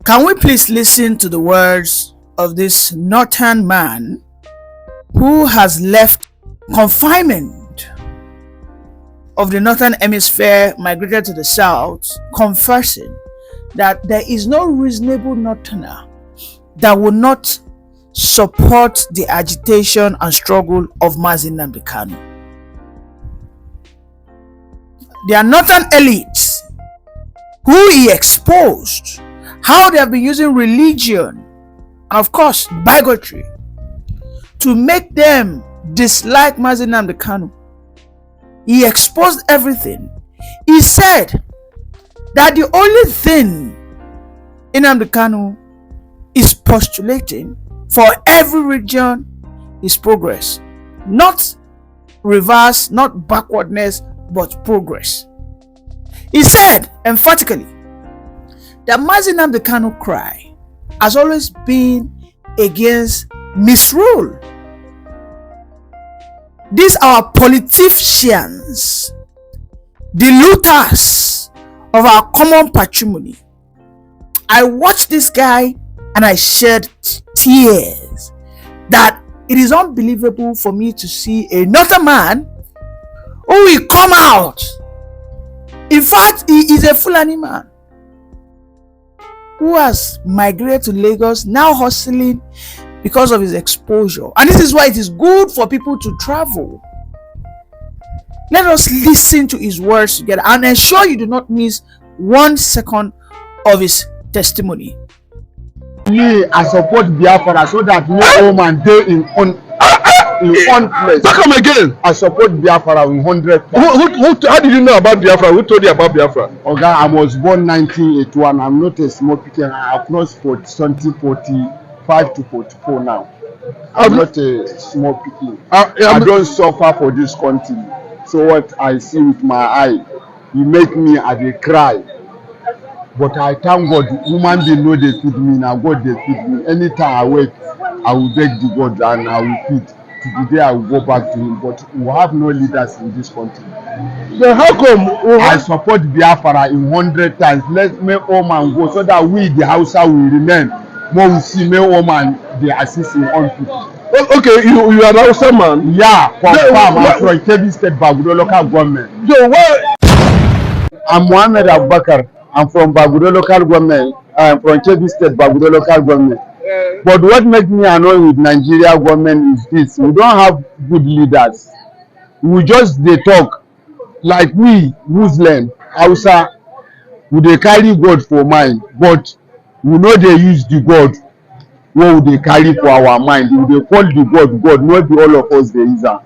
Can we please listen to the words of this northern man who has left confinement of the northern hemisphere, migrated to the south, confessing that there is no reasonable northerner that will not support the agitation and struggle of Nnamdi Kanu. There are northern elites who he exposed how they have been using religion and of course bigotry to make them dislike Nnamdi Kanu. He exposed everything. He said that the only thing Nnamdi Kanu is postulating for every region is progress, not reverse, not backwardness, but progress. He said emphatically that Nnamdi Kanu cry has always been against misrule. These are politicians, the looters of our common patrimony. I watched this guy and I shed tears that it is unbelievable for me to see another man who will come out. In fact, he is a Fulani man who has migrated to Lagos, now hustling because of his exposure. And this is why it is good for people to travel. Let us listen to his words together and ensure you do not miss 1 second of his testimony. Me, I support Biafra so that no woman dey in one place. Come again. I support Biafra in 100%. How did you know about Biafra? Who told you about Biafra? Okay, I was born 1981. I'm not a small pikin. I crossed 45 to 44 now. I'm not a small pikin. I don't suffer for this country. So what I see with my eye, you make me I dey cry. But I thank God, woman they know they feed me, now God they feed me. Anytime I wake, I will beg the God and I will feed. Today I will go back to him. But we have no leaders in this country. Then how come? I support Biafra in 100 times. Let me all man go so that we the Hausa will remain. More we see me all man they assist in all people. Okay, you are an Hausa man. Yeah, confirm. I'm from Kebbi State, Bagudo local government. So why? I'm Mohammed Abubakar. I'm from Bagudo local government. I'm from Kebbi State, Bagudo local government. But what makes me annoyed with Nigeria government is this: we don't have good leaders. We just they talk like we Muslim Hausa. We they carry God for mind, but we know they use the God. What they carry for our mind? We they call the God God. Not be all of us they use am.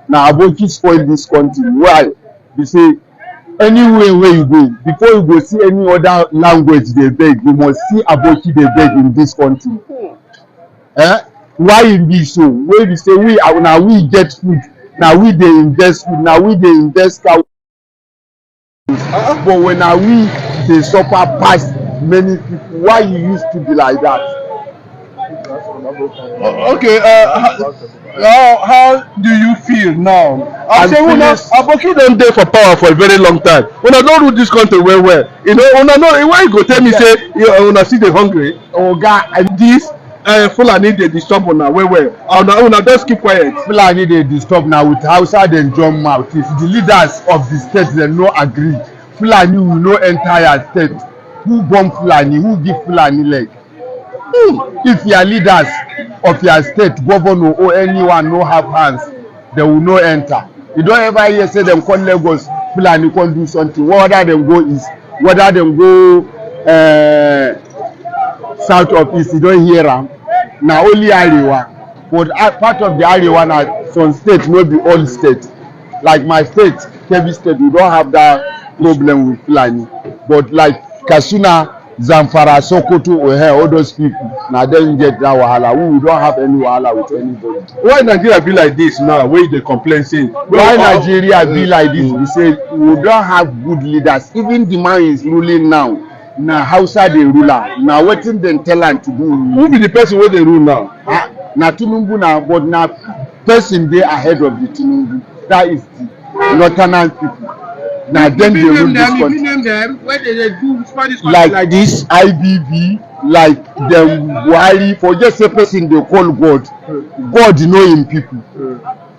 Now Aboki spoil this country. Why? They say anywhere where you go, before you go see any other language they beg, you must see Aboki they beg in this country. Why it be so? Where we say we now we get food, now we they invest food, now we they invest cow. But when now we they suffer past many people, why you used to be like that? Okay, how do you feel now? I say Aboki don't dey for power for a very long time. Una don't rule this country well. You know, una know why you go tell me say una see the hungry. Oga, And this Fulani they disturb una well. Una just keep quiet. Fulani they disturb now with Hausa then drum mouth. If the leaders of the state they no agree, Fulani will no enter your state. Who bomb Fulani? Who give Fulani leg? If your leaders of your state, governor or anyone no have hands, they will not enter. You don't ever hear say them call Lagos Fulani can do something. Whether them go east, whether them go south of east, you don't hear them. Now only Arewa, but part of the Arewa na some states, no be all states. Like my state, Kebbi State, we don't have that problem with Fulani. But like Kasuna, Zamfara, Sokoto, all those people, now they get that wahala. We don't have any wahala with anybody. Why Nigeria be like this now? Where they complain saying? Why Nigeria be like this? We say we don't have good leaders. Even the man is ruling now. Now Hausa they ruler. Now wetin dem tell am to do? Who be the person where they rule now? Na Tinubu now, but now person dey ahead of the Tinubu. That is the northern people. Now then they rule this country. If you name them, where they do Spanish like this IBB, like them Buhari, forget say person they call God. God know him people.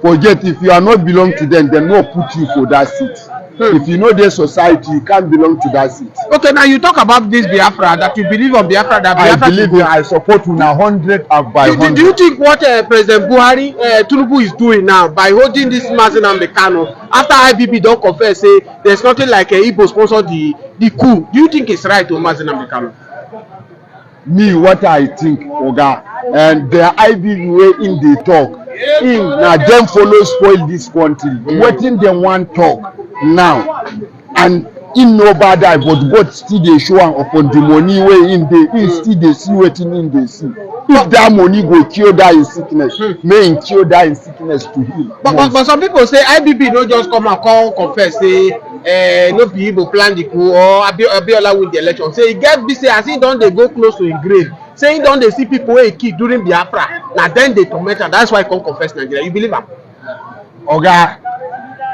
Forget if you are not belong to them, they no put you for that seat. If you know their society, you can't belong to that seat. Okay, now you talk about this Biafra, that you believe on Biafra, that Biafra I believe I support una 100 and by 100. Do you think what President Buhari, Tinubu is doing now by holding this Nnamdi Kanu after IBB don't confess say there's nothing like Igbo sponsor the coup? Do you think it's right to Nnamdi Kanu? Me, what I think, Oga, and the IBB way in the talk, in now them follow spoil this country. Wetin dem wan talk now, and in no bad eye, but God still dey show am upon the money wey in dey, still dey see wetin in dey see. If that money go cure that in sickness, may him cure that in sickness to heal. But some people say IBB no just come and come confess say no be Igbo plan the coup or Abiola win the election. Say e get be say as he don dey go close to him grave, say he don dey see people wey he kill during Biafra, na then they torment am. That's why he come confess Nigeria. You believe am? Oga,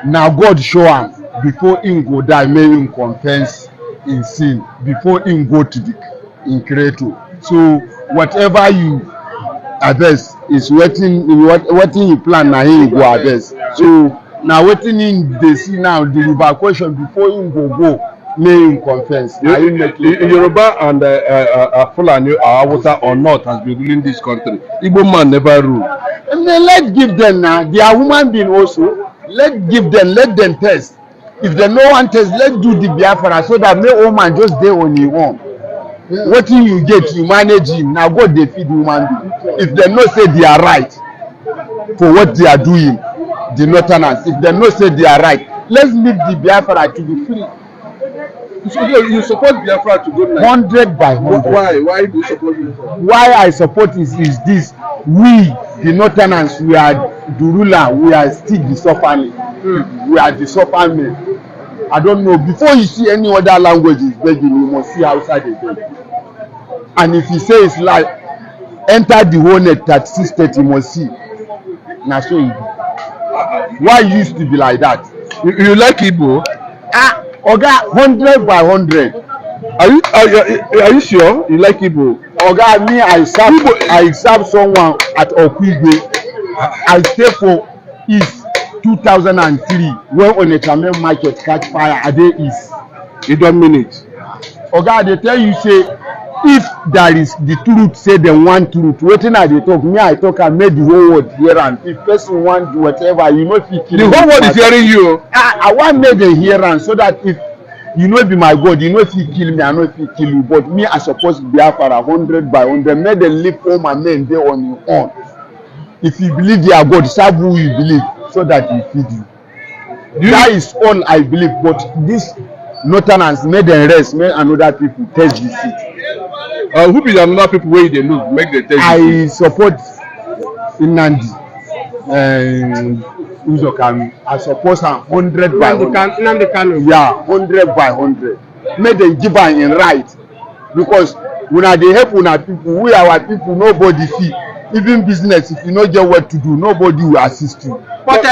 na God show am before him go die, may him confess him sin before him go to the him creator. So whatever you harvest is wetin you plan na him go harvest. So na wetin him dey see now, the repercussion before him go may him confess. Yoruba and Fulani or Hausa or not has been ruling this country. Igbo man never rule. And then let's give them now. They are human being also. Let's give them. Let them test. If they no one test, let's do the Biafra so that no woman just dey on him own. What you get, you manage him. Now God they feed human being. If they no say they are right for what they are doing, the Northerners. If they no say they are right, let's leave the Biafra to be free. So you support Biafra to go 100 by 100. Why? Why do you support Biafra? Why I support is this. We, the Northerners, we are the ruler. We are still the suffering. We are the suffering. I don't know. Before you see any other languages begging, you must see outside the bed. And if you say it's like enter the whole net 36 you must see. Now so it be. Why it used to be like that? You like Igbo? Oga, 100 by 100. Are you sure you like Igbo? Oga, me I serve someone at Okwigwe. I stay for East 2003 when Onitsha market catch fire at the East. You don't mean it. Oga, they tell you say if there is the truth, say them want truth. Wetin I dey talk, me I talk and make the whole world hear am. If person want whatever, you know fit kill. The whole world is hearing you. I want make them hear am so that if you know be my God, you know fit kill me, I know fit kill you. But me I suppose Biafra 100 by 100. Make them live all my men there on your own. If you believe they are God, serve who you believe so that he feed you. That is all I believe. But this Northerners make them rest, make another people test the seat. Who be the another people wey dey look make the test? I support Nnamdi and Kanu. I support am 100 by 100. Nnamdi Kanu. Yeah, 100 by 100. Make them give am in right, because una dey help una people. We our people, nobody fit. Even business, if you no get what to do, nobody will assist you. But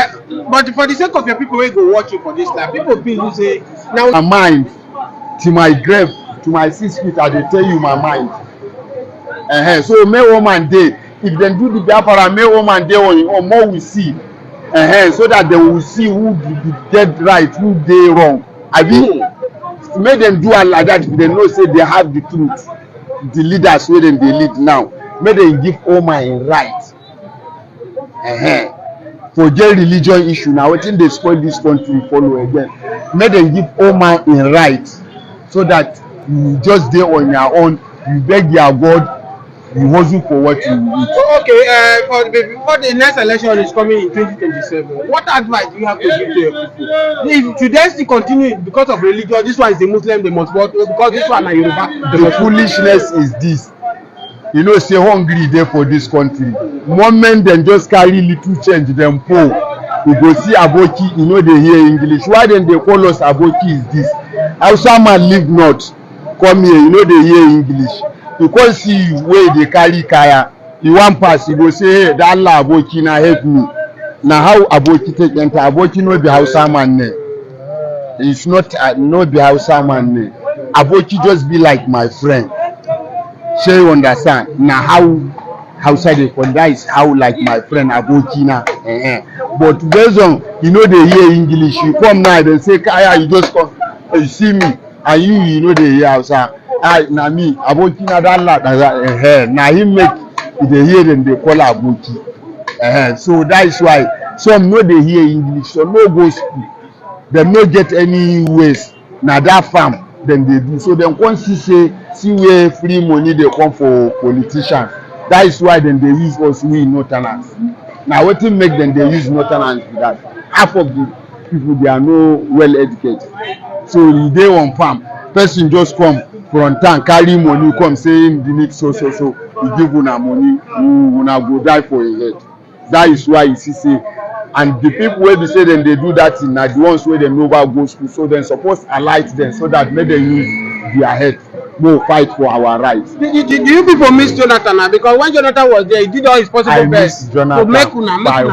for the sake of your people wey go watch you for this life, people feel you say now. My mind to my grave, to my 6 feet, I dey tell you my mind. So may woman dey. If dem do the Biafra, may woman dey on or more we see. So that they will see who dead right, who dey wrong. I mean, make them do it like that. If they know say they have the truth, the leaders wey dem dey lead now, make them give all my right. For their religion issue now, wetin dey spoil this country follow again. Make them give all my in right, so that you just dey on your own. You beg your God. You hustle for what you need. Okay, before the next election is coming in 2027, what advice do you have to give to your people? If today still continue because of religion, this one is a Muslim, they must vote, because this one is Yoruba. The foolishness is this. You know, say hungry there for this country. Moment dem just carry little change, them poor. You go see Aboki, you know they hear English. Why then they call us Aboki is this? Hausa man live north, come here, you know they hear English. You can't see where they carry kaya. You want pass, you go say, hey, that Allah Aboki na help me. Now how Aboki take enter? Aboki no be Hausa man ne. It's not no be Hausa man. Aboki just be like my friend. Shey you understand? Na how Hausa dey call that is how like my friend Aboki na. But based on you know they hear English, you come now they say Kaya you just come you see me and you know they hear Hausa. Na me Aboki na that lad na him make they hear them they call Aboki. So that is why some no dey hear English, so no go school. Dem no get any ways. Na that farm dem dey do. So dem come see where free money dey come for politicians. That is why dem dey use us we northerners. Na wetin make dem dey use northerners be that half of the people they are no well educated. So e dey on farm, person just come from town carry money come say him dey need so he give una money, una go die for him head. That is why you see say and the people wey be say dem dey do that thing na the ones wey dem never go school, so dem suppose alight them so that make dem use their head go fight for our rights. Do you people miss Jonathan now? Because when Jonathan was there, he did all his possible best to make una by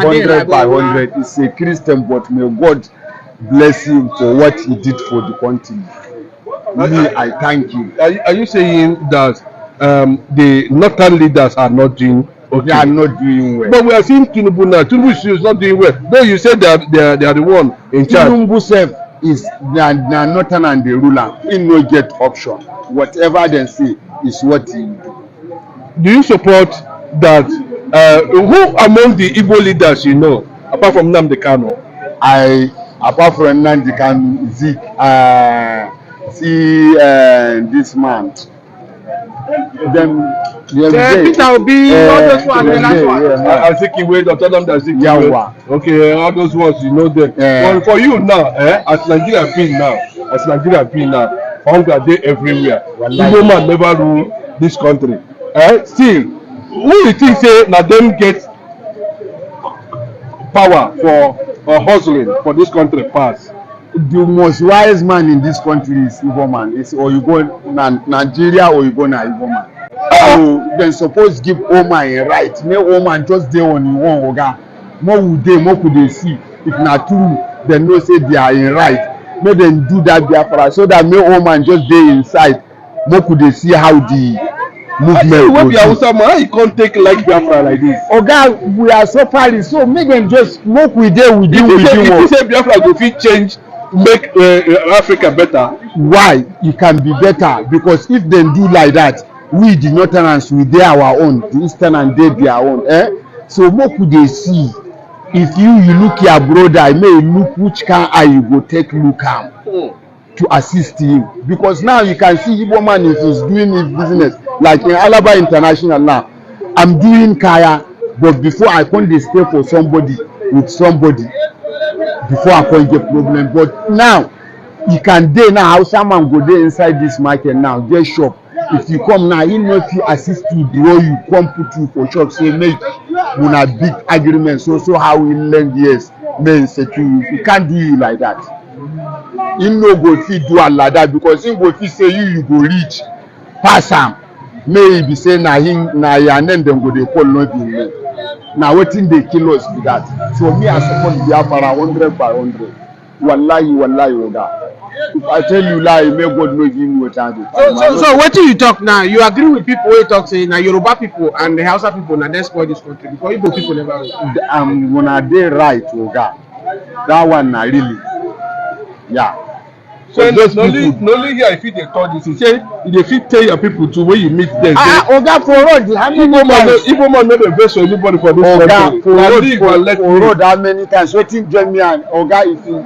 100. He's a Christian, but may God bless him for what he did for the country. Me, I thank you. Are you saying that the northern leaders are not doing okay? They are not doing well. But we are seeing Tinubu now. Tinubu is not doing well. Though you said they are the one in charge. Tinubu self is na northern and the ruler. He no get option. Whatever they say is what he do. Do you support that? Who among the Igbo leaders you know, apart from Nnamdi Kanu? Apart from Nnamdi Kanu, see this man. Peter Obi, all those ones, the last one. Azikiwe, Dr. Nnamdi Azikiwe. Okay, all those ones you know them. But for you now, as Nigeria been now, hunger dey everywhere. Igbo man never rule this country. Still, who you think say na them get power for hustling for this country pass? The most wise man in this country is Igbo man. It's or you go Nigeria or you go na Igbo man. So dem suppose give Oma a right. Make Oma just dey on him own oga. More could they see if na true dem know say they are in right. Make dem do that Biafra so that make Oma just dey inside. More could they see how the movement go. How you can't take like Biafra like this? Oga, we are suffering, so make them just work with them. If you say Biafra go fit change, make Africa better. Why? It can be better because if they do like that, we the northerners we dey our own, the eastern and they their own. So what could they see? If you look your brother, may look which kind eye you go take look am to assist him, because now you can see Igbo man if he's doing his business like in Alaba International now. I'm doing kaya, but before I come dey stay for somebody before I come get problem. But now you can dey now Hausa man go dey inside this market now get shop. If you come now, he no fit assist you, draw you, come put you for shop, say make una big agreement, so how we lend years may secure you. He can't do you like that. He no go fit do am like that because he go fit say you go reach pass am. May he be say na your name dem go dey call no be him name. Na wetin dey kill us be that. So me I support Biafra 100/100. Wallahi oga. If I tell you lie, may God no give me what I do. So wetin you talk now? You agree with people wey talk say na Yoruba people and the Hausa people na dem spoil this country because Igbo people never rule. Una dey right oga. That one na really. Yeah. So only here if you dey talk this, you say you dey fit tell your people too when you meet them. Oga for road how many times? Igbo man no dey vex for anybody for this country. Oga for road how many times? Wetin join me and oga if you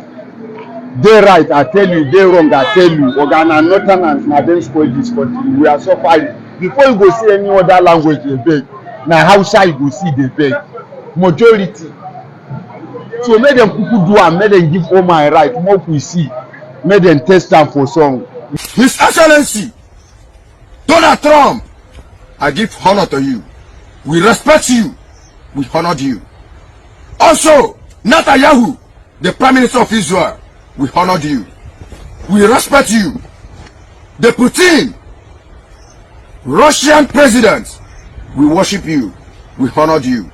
dey right I tell you, dey wrong I tell you. Oga na northerners na dem spoil this country. We are suffering. Before you go see any other language dey beg, na Hausa you go see dey beg. Majority. So make dem kuku do am, make dem give all my right, make we see. Make them test am for song. His Excellency Donald Trump, I give honor to you. We respect you. We honored you. Also, Netanyahu, the Prime Minister of Israel, we honored you. We respect you. The Putin, Russian President, we worship you. We honored you.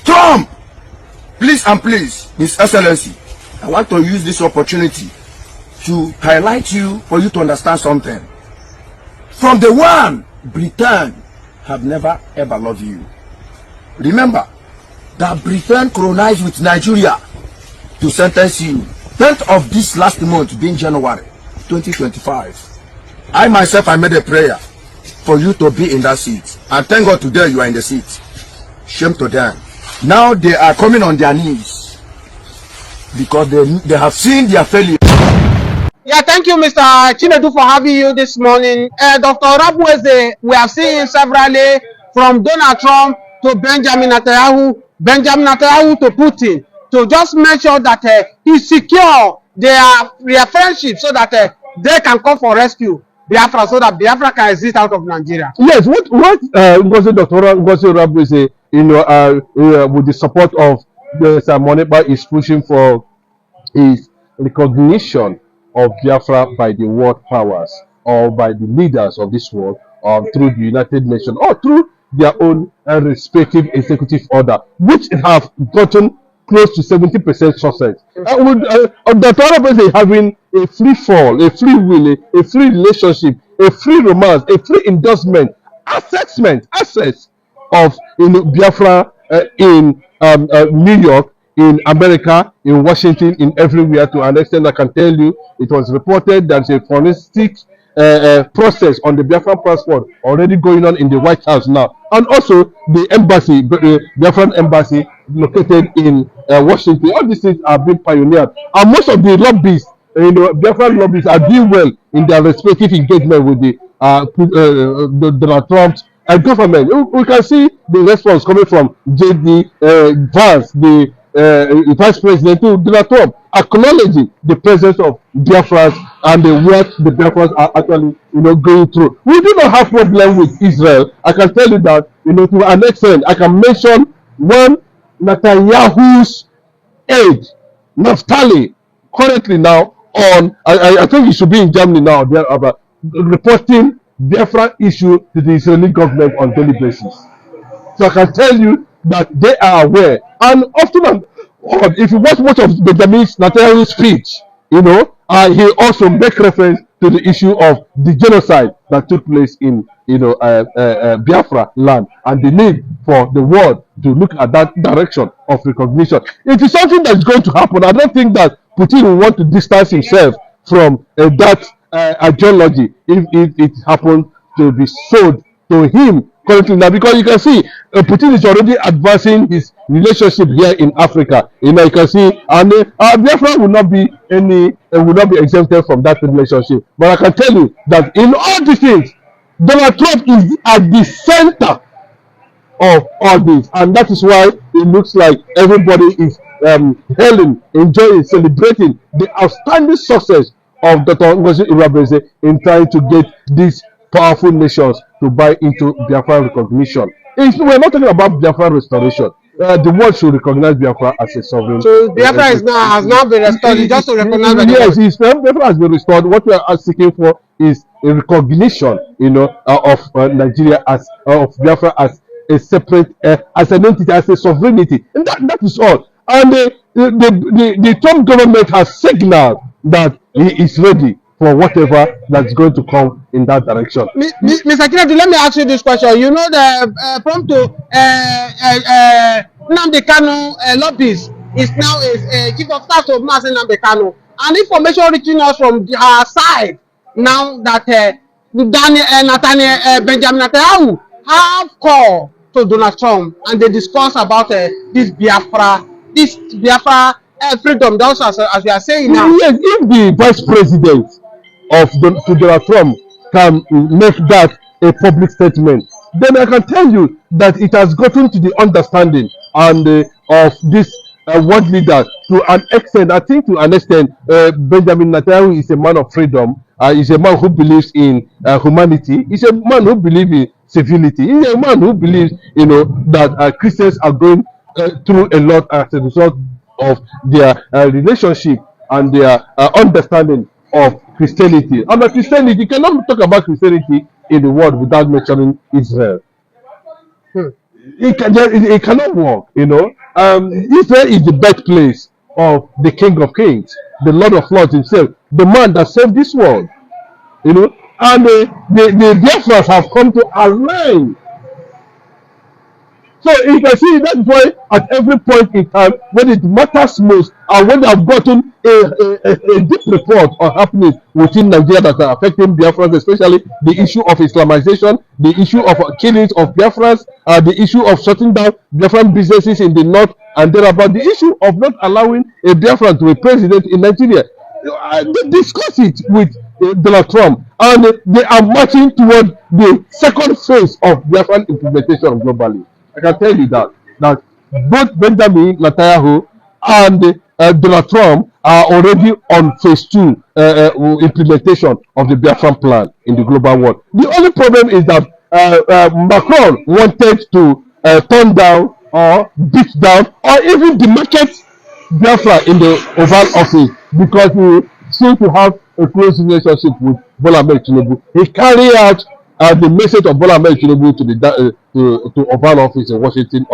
Trump, please and please, His Excellency, I want to use this opportunity to highlight you for you to understand something. From the one, Britain have never ever loved you. Remember that Britain colonized with Nigeria to sentence you 10th of this last month, being January 2025. I myself, I made a prayer for you to be in that seat, and thank God today you are in the seat. Shame to them. Now they are coming on their knees because they have seen their failure. Yeah, thank you, Mr. Chinedu, for having you this morning. Dr. Rabweze, we have seen severally from Donald Trump to Benjamin Netanyahu to Putin, to just make sure that he secure their friendship so that they can come for rescue Biafra, so that Biafra can exist out of Nigeria. Yes, what Dr. Ngozi Rabweze, with the support of the Monipa, is pushing for is recognition of Biafra by the world powers or by the leaders of this world, through the United Nations or through their own respective executive order, which have gotten close to 70% success. Dr. Rabweze having a free fall, a free will, a free relationship, a free romance, a free endorsement, access of Biafra in New York, in America, in Washington, in everywhere. To an extent, I can tell you, it was reported that a forensic process on the Biafran passport already going on in the White House now, and also the embassy, Biafran embassy located in Washington. All these things are being pioneered, and most of the lobbies, Biafran lobbies, are doing well in their respective engagement with the Donald Trump's government. We can see the response coming from J.D. Vance, the Vice President, to Donald Trump, acknowledging the presence of Biafrans and what the Biafrans are actually, going through. We do not have problem with Israel. I can tell you that, to an extent. I can mention one, Netanyahu's aide, Naftali, currently now on, I think he should be in Germany now, reporting Biafra issue to the Israeli government on daily basis. So I can tell you that they are aware. And often, if you watch much of Benjamin Netanyahu's speech, he also makes reference to the issue of the genocide that took place in Biafra land, and the need for the world to look at that direction of recognition. It is something that is going to happen. I don't think that Putin will want to distance himself from that ideology if it happens to be sold to him currently now, because you can see Putin is already advancing his relationship here in Africa. You can see, and Biafra will not be exempted from that relationship. But I can tell you that in all these things, Donald Trump is at the center of all this, and that is why it looks like everybody is hailing, enjoying, celebrating the outstanding success of Dr. Ngozi Rabweze in trying to get these powerful nations to buy into Biafra recognition. We're not talking about Biafra restoration. The world should recognize Biafra as a sovereign. So Biafra has now been restored. Just to recognize. Yes, Biafra has been restored. What we are seeking for is a recognition, of Nigeria of Biafra as a separate, as an entity, as a sovereignty, and that is all. And the Trump government has signaled that he is ready for whatever that's going to come in that direction. Mr. Chinedu, let me ask you this question. The prompt to Nnamdi Kanu lobbies is now a chief of staff to Nnamdi Kanu, and information reaching us from our side now that Benjamin Netanyahu have called to Donald Trump, and they discuss about this Biafra freedom. That's as we are saying now. Yes, if the vice president to Donald Trump can make that a public statement, then I can tell you that it has gotten to the understanding and of this world leader to an extent. I think to an extent, Benjamin Netanyahu is a man of freedom. He's a man who believes in humanity. He's a man who believes in civility. He's a man who believes, that Christians are going through a lot as a result of their relationship and their understanding of Christianity. And Christianity, you cannot talk about Christianity in the world without mentioning Israel. It cannot work, Israel is the birthplace of the King of Kings, the Lord of Lords himself, the man that saved this world. You know, and the Biafras have come to align. So you can see that's why at every point in time, when it matters most, and when they have gotten a deep report on happenings within Nigeria that are affecting Biafrans, especially the issue of Islamization, the issue of killings of Biafrans, the issue of shutting down Biafran businesses in the north, and then about the issue of not allowing a Biafran to be president in Nigeria. They discuss it with Donald Trump, and they are marching toward the second phase of Biafran implementation globally. I can tell you that both Benjamin Netanyahu and Donald Trump are already on phase 2 implementation of the Biafran plan in the global world. The only problem is that Macron wanted to turn down or beat down or even demarcate Biafra in the Oval Office because he seems to have a close relationship with Bola Ahmed Tinubu. He carried out the message of Bola Ahmed Tinubu to the to Oval Office in Washington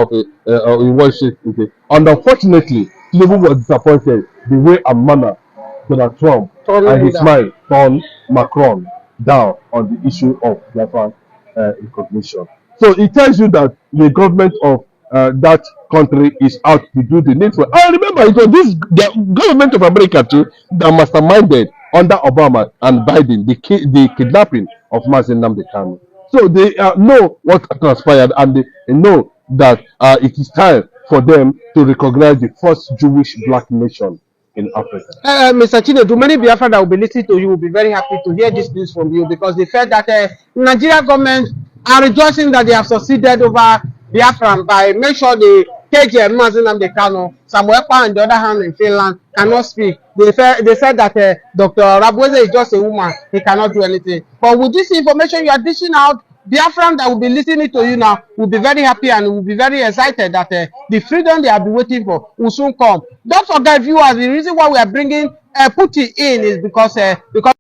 in Washington. And unfortunately, Tinubu was disappointed the way and manner Donald Trump and his mind turned Macron down on the issue of Biafran recognition. So it tells you that the government of that country is out to do the needful. I remember it was the government of America too that masterminded under Obama and Biden the kidnapping of Nnamdi Kanu. So they know what transpired, and they know that it is time for them to recognize the first Jewish black nation in Africa. Mr. Chinedu, many Biafra that will be listening to you will be very happy to hear this news from you because they felt that Nigeria government are rejoicing that they have succeeded over Biafra by make sure they take Nnamdi Kanu. Samuel Ekpa, on the other hand, in Finland, cannot speak. They said that Dr. Rabweze is just a woman; he cannot do anything. But with this information you are dishing out, Biafran that will be listening to you now will be very happy and will be very excited that the freedom they have been waiting for will soon come. Don't forget, viewers, the reason why we are bringing Putin in is because